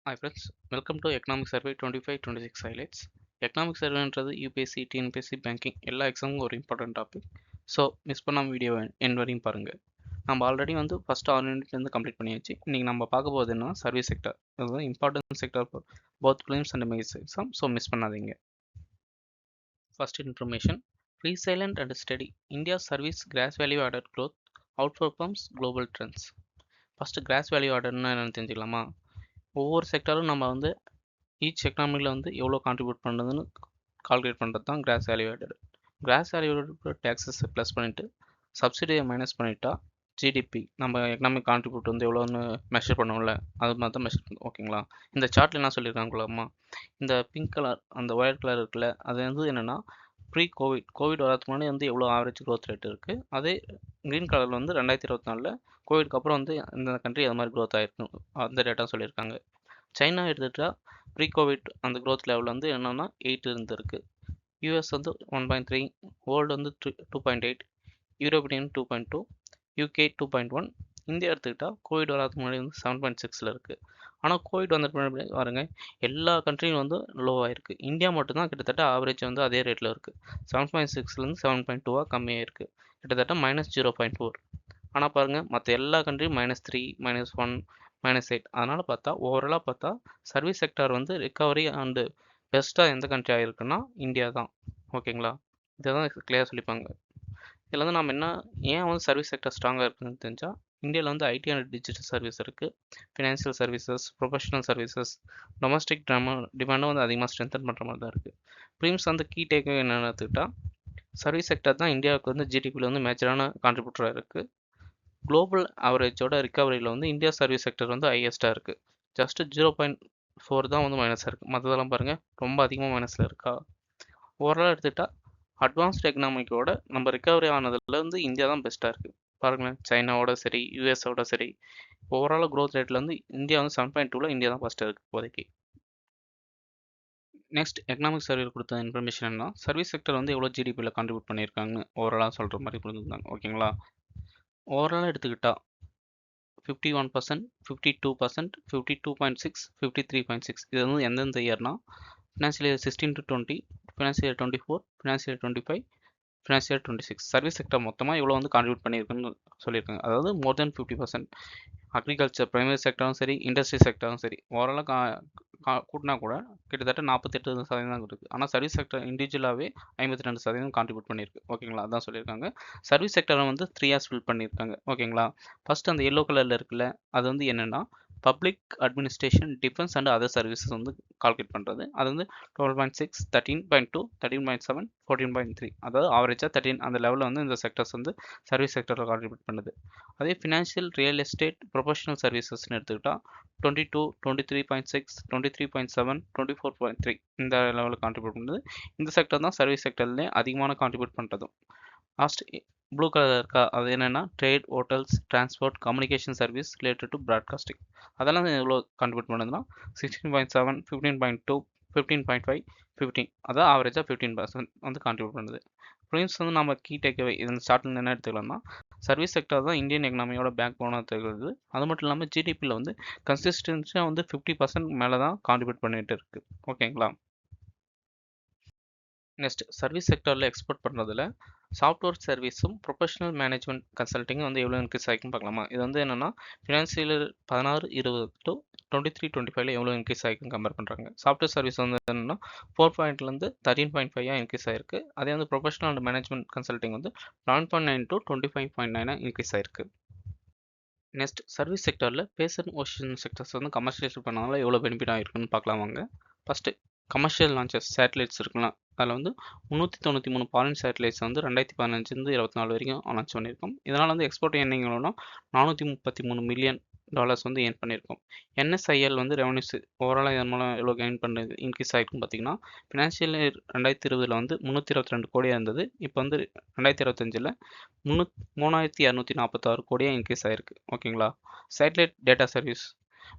Hi friends, welcome to Economic Survey 25-26 highlights. Economic Surveyன்றது UPSC, TNPSC, banking எல்லா எக்ஸாமுக்கும் ஒரு இம்பார்ட்டன்ட் டாபிக். ஸோ மிஸ் பண்ணாமல் வீடியோ எண்ட் வரையும் பாருங்கள். நம்ம ஆல்ரெடி ஃபஸ்ட் 6 யூனிட்லேருந்து கம்ப்ளீட் பண்ணியாச்சு. இன்றைக்கி நம்ம பார்க்க போகிறது என்ன, சர்வீஸ் செக்டர். அதுதான் important sector for both prelims and mains exam. So miss பண்ணாதீங்க. First information, resilient and steady. India's service gross value added growth outperforms global trends. First gross value ஆர்டர்னா என்னென்னு தெரிஞ்சுக்கலாமா? ஒவ்வொரு செக்டரும் நம்ம ஈச் எக்கனாமியில் எவ்வளோ கான்ட்ரிபியூட் பண்ணுறதுன்னு calculate பண்ணுறது தான் cross value added. Cross value added taxes plus பண்ணிவிட்டு சப்சிடியை மைனஸ் பண்ணிட்டா ஜிடிபி நம்ம எக்கனாமிக் கான்ட்ரிபியூட் எவ்வளோன்னு மெஷர் பண்ணுவோம்ல, அது மாதிரி தான் மெஷர் பண்ணும். ஓகேங்களா? இந்த சார்ட்டில் என்ன சொல்லியிருக்காங்களாம்மா, இந்த பிங்க் கலர் அந்த ஒயர் கலர் இருக்குல்ல, அது என்னென்னா ப்ரீ கோவிட் வரதுக்கு முன்னாடி எவ்வளோ ஆவரேஜ் க்ரோத் ரேட் இருக்குது. அதே க்ரீன் கலரில் 2024 கோவிட்க்கு அப்புறம் இந்த கண்ட்ரி அது மாதிரி க்ரோத் ஆகிருக்கும், அந்த டேட்டா சொல்லியிருக்காங்க. சைனா எடுத்துகிட்டா ப்ரீ கோவிட் அந்த க்ரோத் லெவல் என்னென்னா 8 இருந்திருக்கு. US 1.3, world 2.8, European 2.2, UK 2.1. India எடுத்துக்கிட்டால் கோவிட் வராதுக்கு முன்னாடி 7.6 இருக்குது. ஆனால் கோவிட் வந்த பின்னாடி பாருங்க, எல்லா கண்ட்ரியும் லோவாக இருக்குது. இந்தியா மட்டும்தான் கிட்டத்தட்ட ஆவரேஜ் அதே ரேட்டில் இருக்குது. 7.6லேருந்து 7.2 கம்மியாக இருக்குது, கிட்டத்தட்ட -0.4. ஆனால் பாருங்கள், மற்ற எல்லா கண்ட்ரியும் -3, -1, -8. அதனால் பார்த்தா ஓவராலாக பார்த்தா சர்வீஸ் செக்டார் ரிகவரி அண்டு பெஸ்ட்டாக எந்த கண்ட்ரி ஆகிருக்குன்னா இந்தியா தான். ஓகேங்களா? இதை தான் கிளியராக சொல்லிப்பாங்க. இதில் நம்ம ஏன் சர்வீஸ் செக்டர் ஸ்ட்ராங்காக இருக்குதுன்னு தெரிஞ்சால், இந்தியாவில் ஐடி அண்ட் டிஜிட்டல் சர்வீஸ் இருக்குது, financial services, professional services, domestic டிமாண்டும் அதிகமாக ஸ்ட்ரென்தன் பண்ணுற மாதிரி தான் இருக்குது. ப்ரீம்ஸ் கீ டேக் என்னென்னு எடுத்துக்கிட்டால், சர்வீஸ் செக்டர் தான் இந்தியாவுக்கு ஜிடிபியில் மேஜரான கான்ட்ரிபியூட்டராக இருக்குது. குளோபல் ஆவரேஜோட ரிகவரியில் இந்தியா சர்வீஸ் செக்டர் ஹையஸ்ட்டாக இருக்குது. ஜஸ்ட் 0.4 தான் மைனஸாக இருக்குது. மற்றதெல்லாம் பாருங்கள் ரொம்ப அதிகமாக மைனஸில் இருக்கா. ஓவராலாக எடுத்துக்கிட்டால் அட்வான்ஸ்ட் எக்கனாமிக்கோட நம்ம ரிகவரி ஆனதுல இந்தியா தான் பெஸ்ட்டாக இருக்குது. பாருங்களேன், சைனாவோட சரி, யூஎஸோட சரி, ஓவரால் க்ரோத் ரேட்டில் இந்தியா 7.2ல் இந்தியா தான் ஃபஸ்ட்டாக இருக்குது இப்போதைக்கு. நெக்ஸ்ட் எக்கனாமிக் சர்வேல கொடுத்த இன்ஃபர்மேஷன் என்ன, சர்வீஸ் செக்டர் எவ்வளோ ஜிடிபியில் கான்ட்ரிபியூட் பண்ணியிருக்காங்கன்னு ஓவராலாக சொல்கிற மாதிரி கொடுத்துருந்தாங்க. ஓகேங்களா? ஓவராலாக எடுத்துக்கிட்டால் 51%, 52%, 52.6, 53.6. இது எந்தெந்த இயர்னா, financial year 16-20, financial year 24, financial year 25, financial year 26. Service sector மொத்தமாக இவ்வளோ கான்ட்ரிபியூட் பண்ணியிருக்குன்னு சொல்லியிருக்காங்க. அதாவது மோர் தென் 50%. அக்ரிகல்ச்சர், பிரைமரி செக்டரும் சரி, இண்டஸ்ட்ரி செக்டரும் சரி, ஓவராலாக கூட்டினா கூட கிட்டத்தட்ட 48% தான் இருக்குது. ஆனால் சர்வீஸ் செக்டர் இண்டிவிஜுவலாகவே 52% கான்ட்ரிபியூட் பண்ணியிருக்கு. ஓகேங்களா? அதான் சொல்லியிருக்காங்க. சர்வீஸ் செக்டரை 3 இயர்ஸ் ஃபில் பண்ணியிருக்காங்க. ஓகேங்களா? ஃபர்ஸ்ட் அந்த எல்லோ கலரில் இருக்குல்ல, அது என்னென்னா public administration, defence and other services calculate பண்ணுறது. அது 12.6, 13.2, 13.7, 14.3. அதாவது ஆவரேஜாக 13 அந்த லெவலில் இந்த செக்டர்ஸ் சர்வீஸ் செக்டரில் கான்ட்ரிபியூட் பண்ணுது. அதே ஃபினான்ஷியல், ரியல் எஸ்டேட், ப்ரொஃபஷனல் சர்வீசஸ்ன்னு எடுத்துக்கிட்டால் 22, 23.6, 23.7, 24.3 இந்த லெவலில் கான்ட்ரிபியூட் பண்ணுது. இந்த செக்டர் தான் சர்வீஸ் செக்டர்லேயே அதிகமான கான்ட்ரிபியூட் பண்ணுறதும். லாஸ்ட் ப்ளூ கலர் இருக்கா, அது என்னென்னா trade, hotels, transport, communication service related to broadcasting. அதெல்லாம் எவ்வளோ கான்ட்ரிபியூட் பண்ணுதுன்னா 16.7, 15.2, 15.5, 15. அதான் ஆவரேஜாக 15% கான்ட்ரிபியூட் பண்ணுது. ப்ரீம்ஸ் நம்ம கீ டேக்அவே இந்த ஸ்டார்டில் என்ன எடுத்துக்கலாம்னா, சர்வீஸ் செக்டர் தான் இந்தியன் எக்கனாமியோட பேக் போனாக திகழ்கிறது. அது மட்டும் இல்லாமல் ஜிடிபியில் கன்சிஸ்டன்சியாக 50% மேலே தான் கான்ட்ரிபியூட் பண்ணிட்டு இருக்குது. ஓகேங்களா? நெக்ஸ்ட் சர்வீஸ் செக்டரில் எக்ஸ்போர்ட் பண்ணுறதுல சாஃப்ட்வேர் சர்வீஸும் ப்ரொஃபஷனல் மேனேஜ்மெண்ட் கன்சல்ட்டிங்கும் எவ்வளோ இன்க்ரீஸ் ஆகிக்கும் பார்க்கலாமா. இது என்னென்னா ஃபினான்ஷியல் 16-20 to 23-25 எவ்வளோ இன்க்ரீஸ் ஆகிக்கும் கம்பேர் பண்ணுறாங்க. சாஃப்ட்வேர் சர்வீஸ் என்னென்னா 4.0லேருந்து 13.5 இன்க்ரீஸ் ஆகிருக்கு. அதே professional and management consulting 11.9 to 25.9 increase ஆகிருக்கு. நெக்ஸ்ட் சர்வீஸ் செக்டரில் பேசன் ஓஷன் செக்டர்ஸ் கமர்ஷியலைஸ் பண்ணனால எவ்வளோ பெனிஃபிட் ஆகிருக்குன்னு பார்க்கலாம் வாங்க. ஃபஸ்ட்டு கமர்ஷியல் லான்ச்சஸ் சேட்டலைட்ஸ் இருக்கலாம். அதில் 393 ஃபாரின் சேட்டலைட்ஸ் 2015 24 வரைக்கும் லான்ச் பண்ணியிருக்கோம். இதனால் எக்ஸ்போர்ட் எண்ணிங்கன்னா $433 million ஏர்ன் பண்ணியிருக்கோம். என்எஸ்ஐஎல் ரெவன்யூஸ் ஓவராலாக இதன் மூலம் எவ்வளோ கெயின் பண்ணுறது இன்க்ரீஸ் ஆகிருக்குன்னு பார்த்தீங்கன்னா, ஃபினான்ஷியல் இயர் 2020 322 கோடியாக இருந்தது. இப்போ 2025 3246 கோடியாக இன்க்ரீஸ் ஆகிருக்கு. ஓகேங்களா? சேட்டலைட் டேட்டா சர்வீஸ்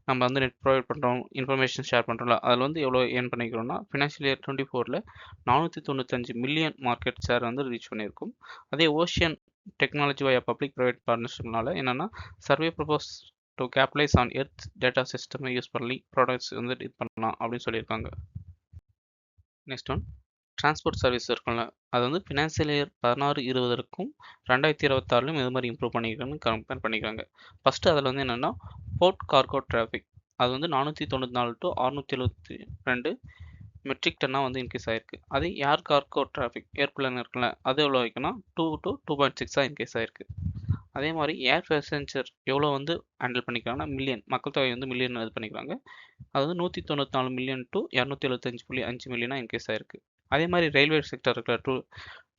நம்ம நெட் ப்ரொவைட் பண்ணுறோம், இன்ஃபர்மேஷன் ஷேர் பண்ணுறோம்ல, அதில் எவ்வளோ ஏர்ன் பண்ணிக்கிறோம்னா financial year 24 $495 million market share reach பண்ணியிருக்கும். அதே ocean technology via public private பார்ட்னர்ஷிப்னால என்னென்னா survey propose to capitalise on earth data system use பண்ணி ப்ராடக்ட்ஸ் வந்து இது பண்ணலாம் அப்படின்னு சொல்லியிருக்காங்க. நெக்ஸ்ட் ஒன் டிரான்ஸ்போர்ட் சர்வீஸ் இருக்கும்ல, அது வந்து ஃபினான்சியல் இயர் 16-20க்கும் 2026லையும் இது மாதிரி இம்ப்ரூவ் பண்ணியிருக்காங்கன்னு கம்பேர் பண்ணிக்கிறாங்க. ஃபஸ்ட்டு அதில் வந்து என்னென்னா போர்ட் கார்கோ டிராஃபிக் அது வந்து 494 to 672 மெட்ரிக் டன்னாக வந்து இன்க்ரீஸ் ஆகிருக்கு. அதே ஏர் கார்கோ டிராஃபிக் ஏர்பிளேன் இருக்குல்ல, அது எவ்வளோ ஆகிக்குன்னா 2 to 2.6 இன்க்ரீஸ் ஆகிருக்கு. அதே மாதிரி ஏர் பேசஞ்சர் எவ்வளோ வந்து ஹேண்டில் பண்ணிக்கிறாங்கன்னா மில்லியன், மக்கள் தொகை வந்து மில்லியன் இது பண்ணிக்கிறாங்க. அது வந்து 194 மில்லியன் to 275.5 மில்லியனாக இன்க்ரீஸ் ஆகிருக்கு. அதே மாதிரி ரயில்வே செக்டர் இருக்கிற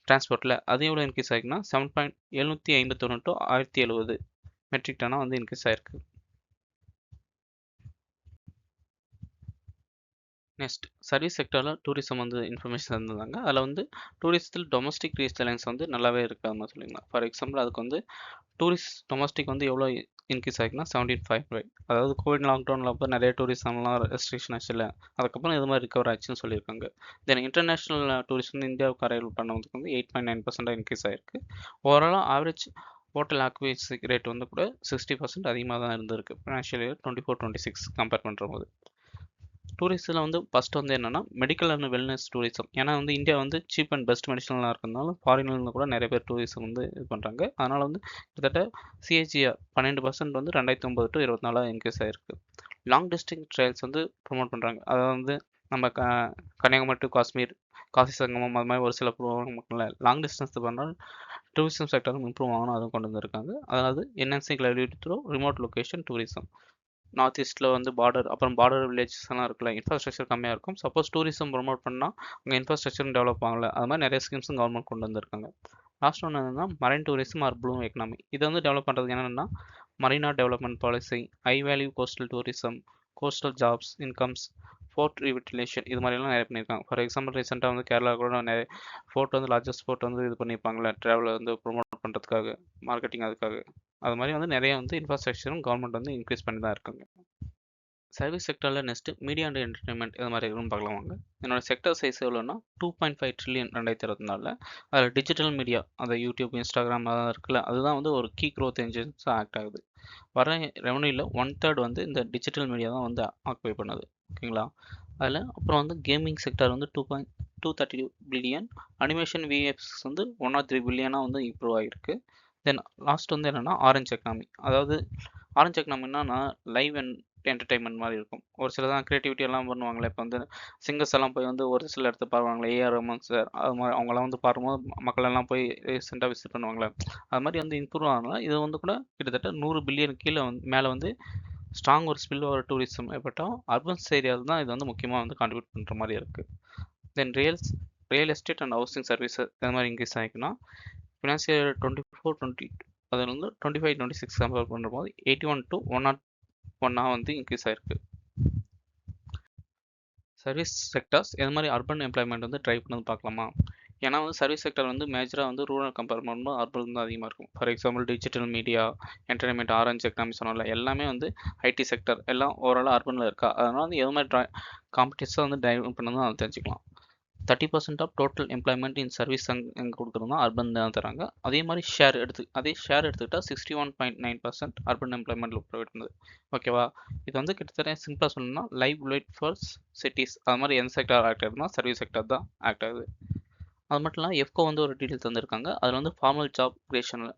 டிரான்ஸ்போர்ட்டில் அது எவ்வளோ இன்க்ரீஸ் ஆகிருக்குன்னா 7.751 to 1070 மெட்ரிக் டன்னாக வந்து இன்க்ரீஸ் ஆகிருக்கு. நெக்ஸ்ட் சர்வீஸ் செக்டரில் டூரிசம் வந்து இன்ஃபர்மேஷன் இருந்தாங்க. அதில் வந்து டூரிசத்தில் டொமஸ்டிக் ரீசலைன்ஸ் வந்து நல்லாவே இருக்குது மாதிரி சொல்லியிருந்தாங்க. ஃபார் எக்ஸாம்பிள் அதுக்கு வந்து டூரிஸ்ட் டொமஸ்டிக் வந்து எவ்வளோ இன்க்ரீஸ் ஆகிக்குன்னா 75.5. அதாவது கோவிட் லாக்டவுனில் அப்போ நிறைய டூரிசம்லாம் ரெஸ்ட்ரிக்ஷன் ஆச்சு இல்லை, அதுக்கப்புறம் இது மாதிரி ரிகவர் ஆச்சுன்னு சொல்லியிருக்காங்க. தென் இன்டர்நேஷ்னல் டூரிஸ்ட் வந்து இந்தியாவுக்கு அரைவல் பண்ணதுக்கு வந்து 8.9% இன்க்ரீஸ் ஆகிருக்கு. ஓவராலாக ஆவரேஜ் ஹோட்டல் ஆக்குபேன்சி ரேட் வந்து கூட 60% அதிகமாக தான் இருந்திருக்கு ஃபினான்ஷியல் இயர் 24-26 கம்பேர் பண்ணுற போது. டூரிஸ்ட்டில் வந்து ஃபஸ்ட் வந்து என்னென்னா மெடிக்கல் அண்ட் வெல்னஸ் டூரிசம். ஏன்னா வந்து இந்தியா வந்து சீப் அண்ட் பெஸ்ட் மெடிசனலாக இருக்கிறதுனால ஃபாரின்லேருந்து கூட நிறைய பேர் டூரிசம் வந்து இது பண்ணுறாங்க. அதனால் வந்து கிட்டத்தட்ட சிஹெச்ஆர் 12% வந்து 2009 to 24 இன்க்ரீஸ் ஆகிருக்கு. லாங் டிஸ்டன்ஸ் ட்ரையல்ஸ் வந்து ப்ரொமோட் பண்ணுறாங்க. அதாவது வந்து நம்ம கன்னியாகுமரி டு காஷ்மீர், காசி சங்கமம் அது மாதிரி ஒரு சில ப்ரோக்ராம்ல லாங் டிஸ்டன்ஸ் பண்ணால் டூரிசம் செக்டரும் இம்ப்ரூவ் ஆகணும் அதுவும் கொண்டு வந்திருக்காங்க. அதாவது என்என்சி கிளவிட்டி through remote location tourism. North ஈஸ்ட்டில் வந்து பார்டர், அப்புறம் பார்டர் வில்லேஜஸ் எல்லாம் இருக்குல்ல, இன்ஃப்ராஸ்ட்ரக்சர் கம்மியாக இருக்கும். சப்போஸ் டூரிசம் ப்ரொமோட் பண்ணால் அங்கே இன்ஃப்ராஸ்ட்ரக்சரும் டெவலப் ஆகல. அது மாதிரி நிறைய ஸ்கீம்ஸும் கவர்மெண்ட் கொண்டு வந்திருக்காங்க. லாஸ்ட் ஒன்று என்னன்னா marine tourism or blue economy. இதை வந்து டெவலப் பண்ணுறது என்னென்னா marina development policy, high value coastal tourism, coastal jobs, incomes, port revitalisation, இது மாதிரிலாம் நிறைய பண்ணியிருக்காங்க. ஃபார் எக்ஸாம்பிள் ரீசெண்டாக வந்து கேரளா கூட நிறைய ஃபோர்ட் வந்து லார்ஜஸ்ட் ஃபோர்ட் வந்து இது பண்ணியிருப்பாங்களே ட்ராவலை வந்து ப்ரொமோட் பண்ணுறதுக்காக, மார்க்கெட்டிங் அதுக்காக. அது மாதிரி வந்து நிறைய வந்து இன்ஃப்ராஸ்ட்ரக்சரும் கவர்மெண்ட் வந்து இன்க்ரீஸ் பண்ணி தான் இருக்காங்க. சர்வீஸ் செக்டரில் நெக்ஸ்ட்டு மீடியா அண்ட் என்டர்டைன்மெண்ட் இது மாதிரி இருக்குன்னு பார்க்கலாம் வாங்க. என்னோட செக்டர் சைஸ் எவ்வளோன்னா 2.5 ட்ரில்லியன் 2024. அதில் டிஜிட்டல் மீடியா, அந்த யூடியூப், இன்ஸ்டாகிராம் அதெல்லாம் இருக்குல்ல, அதுதான் வந்து ஒரு கீ க்ரோத் என்ஜின்ஸாக ஆக்ட் ஆகுது. வர ரெவன்யூவில் 1/3 வந்து இந்த டிஜிட்டல் மீடியா தான் வந்து ஆக்குபை பண்ணுது. ஓகேங்களா? அதில் அப்புறம் வந்து கேமிங் செக்டர் வந்து 2.232 பில்லியன், அனிமேஷன் விஎஃப்எக்ஸ் வந்து 103 பில்லியனாக வந்து இம்ப்ரூவ் ஆகிருக்கு. தென் லாஸ்ட் வந்து என்னென்னா ஆரஞ்ச் எக்கனாமி. அதாவது ஆரஞ்ச் எக்கனாமின்னா லைவ் அண்ட் என்டர்டைன்மெண்ட் மாதிரி இருக்கும். ஒரு சில தான் க்ரியேட்டிவிட்டி எல்லாம் பண்ணுவாங்களே, இப்போ வந்து சிங்கர்ஸ் எல்லாம் போய் வந்து ஒரு சில இடத்த பாருவாங்களே, ஏஆர் ரஹ்மான் சார் அது மாதிரி அவங்களாம் வந்து பார்க்கும்போது மக்கள் எல்லாம் போய் ரீசெண்டாக விசிட் பண்ணுவாங்களே, அது மாதிரி வந்து இம்ப்ரூவ் ஆகலாம். இது வந்து கூட கிட்டத்தட்ட 100 பில்லியன் கீழே வந்து மேலே வந்து ஸ்ட்ராங் ஒரு ஸ்பில் ஓவர் டூரிசம் ஏற்பட்டால் அர்பன்ஸ் ஏரியாவில் தான் இது வந்து முக்கியமாக வந்து கான்ட்ரிபியூட் பண்ணுற மாதிரி இருக்குது. Then real estate and housing services இது மாதிரி இன்க்ரீஸ் ஆகிக்குன்னா ஃபினான்சியல் இயர் 24-20 அதில் வந்து 25-26 கம்பேர் பண்ணும்போது 81 to 101 வந்து இன்க்ரீஸ் ஆகிருக்கு. சர்வீஸ் செக்டர்ஸ் எது மாதிரி அர்பன் எம்ப்ளாய்மெண்ட் வந்து ட்ரைவ் பண்ணது பார்க்கலாமா? ஏன்னா வந்து சர்வீஸ் செக்டர் வந்து மேஜராக வந்து ரூரல் கம்பேர் பண்ணும்போது அர்பன் தான் அதிகமாக இருக்கும். For example digital media, entertainment, orange economy சொன்னால எல்லாமே வந்து ஐடி செக்டர் எல்லாம் ஓவராலாக அர்பனில் இருக்கா. அதனால் வந்து எது மாதிரி காம்படிஷன் வந்து ட்ரைவ் பண்ணணும் அதை தெரிஞ்சுக்கலாம். 30% of total employment in service எங்கே கொடுக்குறோம்னா அர்பன் தான் தராங்க. அதே மாதிரி ஷேர் எடுத்துக்கிட்டால் 61.9% அர்பன் எம்ப்ளாய்மெண்ட்டில் ப்ரொவைட் பண்ணுது. ஓகேவா? இது வந்து கிட்டத்தட்ட சிம்பிளாக சொல்லணும்னா லைவ் வெயிட் ஃபார் சிட்டிஸ் அது மாதிரி எந்த செக்டர் ஆக்ட் ஆகுதுன்னா சர்வீஸ் செக்டர் தான் ஆக்ட் ஆகுது. அது மட்டும் இல்லாமல் எஃப்கோ வந்து ஒரு டீட்டெயில் தந்திருக்காங்க. அதில் வந்து ஃபார்மல் ஜாப் கிரியேஷனில்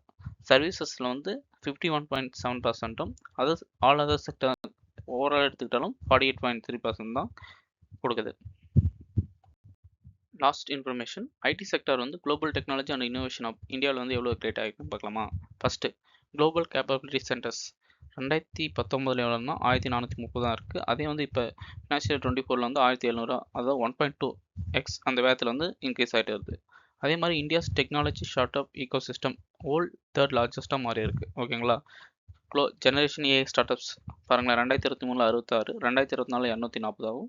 சர்வீசஸில் வந்து 51.7%, other all other sector overall எடுத்துக்கிட்டாலும் 48.3% தான் கொடுக்குது. லாஸ்ட் இன்ஃபர்மேஷன், ஐடி செக்டர் வந்து global technology and innovation of இந்தியாவில் வந்து எவ்வளோ கிரியேட் ஆகிருக்குன்னு பார்க்கலாமா? ஃபஸ்ட்டு குளோபல் கேப்பபிலிட்டி சென்டர்ஸ் 2019 எவ்வளோன்னா 1430 தான் இருக்குது. அதே வந்து இப்போ ஃபினான்ஷியல் 24 வந்து 1700, அதாவது 1.2x அந்த வேகத்தில் வந்து இன்க்ரீஸ் ஆகிட்டு வருது. அதே மாதிரி India's technology start up ecosystem ஓல் 3rd லார்ஜஸ்ட்டாக மாறி இருக்குது. ஓகேங்களா? ஜெனரேஷன் ஏஐ ஸ்டார்ட் அப்ஸ் பாருங்களேன், 2023 66, 2024 240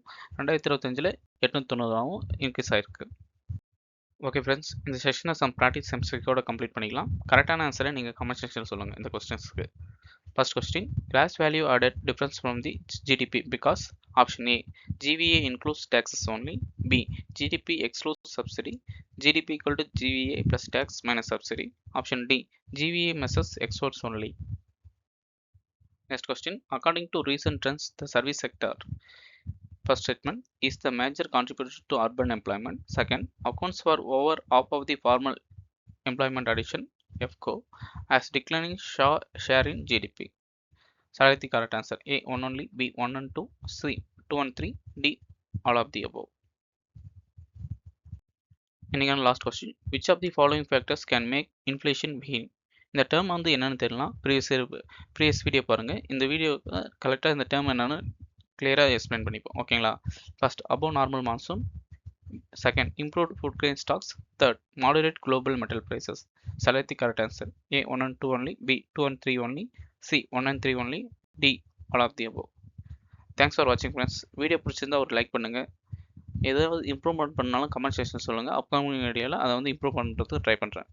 2025 890 இன்க்ரீஸ் ஆகிருக்கு. ஓகே ஃப்ரெண்ட்ஸ், இந்த செஷனை சம் ப்ராக்டிஸ் செம்ஸ்டிக்கோட கம்ப்ளீட் பண்ணிக்கலாம். கரெக்டான ஆன்சரை நீங்கள் கமெண்ட் செக்ஷனில் சொல்லுங்கள் இந்த கொஸ்டின்ஸ்க்கு. First question, gross value added difference from the GDP because option A GVA includes taxes only, B GDP excludes subsidy, GDP equal to GVA plus tax minus subsidy, option D GVA measures exports only. Next question. According to recent trends, the service sector, first statement, is the major contributor to urban employment. Second, accounts for over half of the formal employment addition, FCO, has declining share in GDP. Select the correct answer. A 1 only, B 1 and 2, C 2 and 3, D all of the above. இன்னைக்கான last question. Which of the following factors can make inflation begin? இந்த term வந்து என்னென்னு தெரியலாம். Previous video பாருங்கள். இந்த video கரெக்டாக இந்த term என்னென்னு கிளியராக எக்ஸ்பிளைன் பண்ணிப்போம். ஓகேங்களா? First, above normal monsoon. Second, improved food grain stocks. Third, moderate global metal prices. Select the correct answer. A 1 and 2 only, B 2 and 3 only, C 1 and 3 only, D all of the above. Thanks for வாட்சிங் friends. Video பிடிச்சிருந்தா ஒரு like பண்ணுங்கள். ஏதாவது improvement பண்ணாலும் comment section சொல்லுங்கள். Upcoming வீடியோவில் அதை வந்து இம்ப்ரூவ் பண்ணுறதுக்கு ட்ரை பண்ணுறேன்.